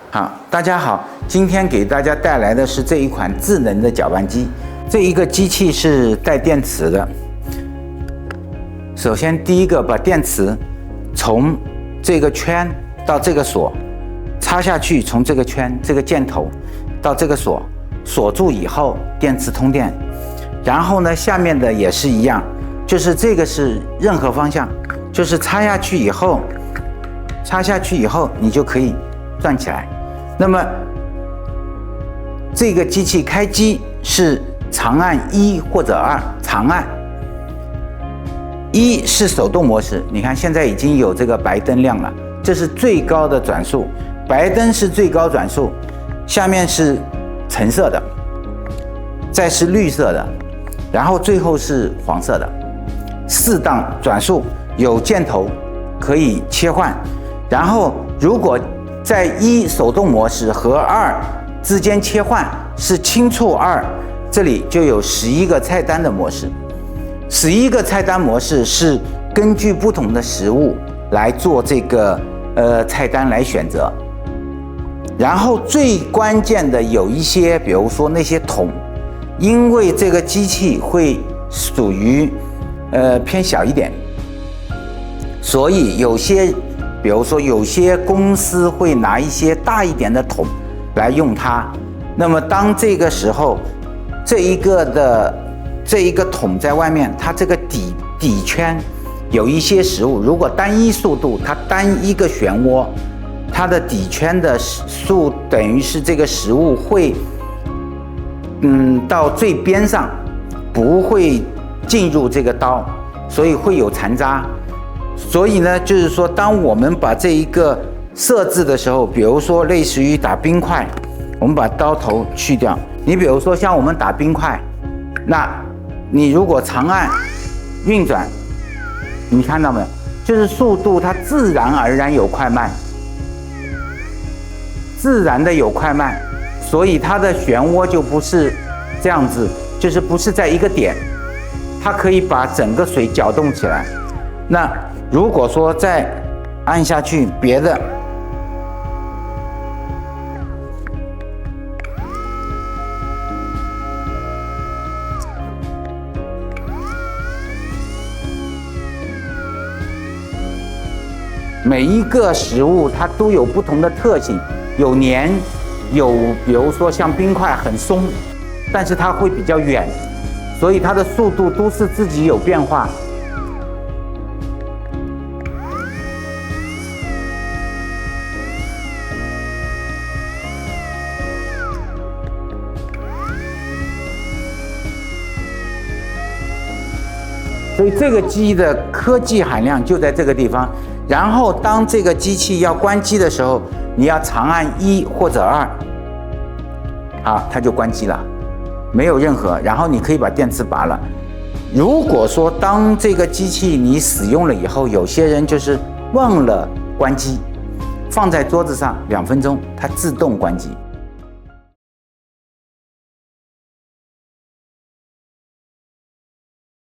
好，大家好，今天给大家带来的是这一款智能的搅拌机。这一个机器是带电池的。首先，第一个把电池从这个圈到这个锁插下去，从这个圈这个箭头到这个锁锁住以后，电池通电。然后呢，下面的也是一样，就是这个是任何方向，就是插下去以后，你就可以转起来。那么这个机器开机是长按1或者2，长按1是手动模式，你看现在已经有这个白灯亮了，这是最高的转速，白灯是最高转速，下面是橙色的，再是绿色的，然后最后是黄色的。4档转速，有箭头可以切换，然后如果在1手动模式和2之间切换是轻触2，这里就有11个菜单的模式。11个菜单模式是根据不同的食物来做这个菜单来选择。然后最关键的有一些，比如说那些桶，因为这个机器会属于偏小一点，所以比如说有些公司会拿一些大一点的桶来用它。那么当这个时候，这一个桶在外面，它这个底圈有一些食物，如果单一速度，它单一个漩涡，它的底圈的数等于是这个食物会到最边上，不会进入这个刀，所以会有残渣。所以呢，就是说当我们把这一个设置的时候，比如说类似于打冰块，我们把刀头去掉，你比如说像我们打冰块，那你如果长按运转，你看到没有，就是速度它自然而然有快慢，自然的有快慢，所以它的漩涡就不是这样子，就是不是在一个点，它可以把整个水搅动起来。那如果说再按下去别的，每一个食物它都有不同的特性，有黏，有比如说像冰块很松，但是它会比较远，所以它的速度都是自己有变化。所以这个机的科技含量就在这个地方。然后当这个机器要关机的时候，你要长按1或者2，好，它就关机了，没有任何。然后你可以把电池拔了。如果说当这个机器你使用了以后，有些人就是忘了关机，放在桌子上2分钟，它自动关机。